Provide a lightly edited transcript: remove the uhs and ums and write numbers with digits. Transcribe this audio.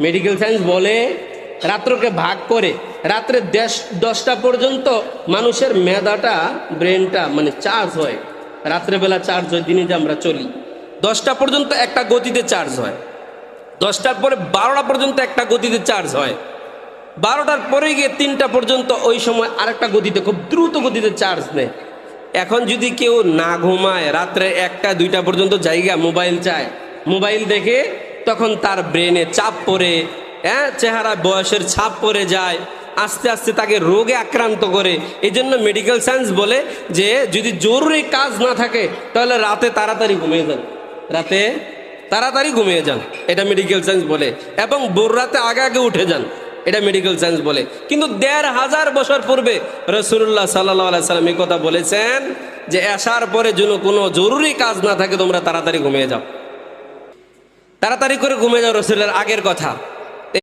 Medical science বলে রাত্রকে ভাগ করে রাত্রে 10টা পর্যন্ত মানুষের মেধাটা, ব্রেনটা মানে চার্জ হয়। রাত্রেবেলা চার্জ হয়, দিনে যে আমরা চলি 10টা পর্যন্ত একটা গতিতে চার্জ হয়, 10টার পরে 12টা পর্যন্ত একটা গতিতে চার্জ হয়, 12টার পরে গিয়ে 3টা পর্যন্ত ওই সময় আরেকটা গতিতে, খুব দ্রুত গতিতে চার্জ নেয়। এখন যদি কেউ না ঘুমায়, রাত্রে 1টা 2টা পর্যন্ত জায়গা মোবাইল চায়, মোবাইল দেখে, তখন তার ব্রেনে চাপ পড়ে, চেহারা বয়সের ছাপ পড়ে যায়, আস্তে আস্তে তাকে রোগে আক্রান্ত করে। এই জন্য মেডিকেল সায়েন্স বলে যে যদি জরুরি কাজ না থাকে তাহলে রাতে তাড়াতাড়ি ঘুমিয়ে যান, রাতে তাড়াতাড়ি ঘুমিয়ে যান, এটা মেডিকেল সায়েন্স বলে। এবং ভোর রাতে আগে আগে উঠে যান, এটা মেডিকেল সায়েন্স বলে। কিন্তু 1500 বছর পূর্বে রাসূলুল্লাহ সাল্লাল্লাহু আলাইহি সাল্লাম এই কথা বলেছেন যে এশার পরে যেন কোনো জরুরি কাজ না থাকে তোমরা তাড়াতাড়ি ঘুমিয়ে যাও, তাড়াতাড়ি করে ঘুমিয়ে যাও, রাসূলের আগের কথা।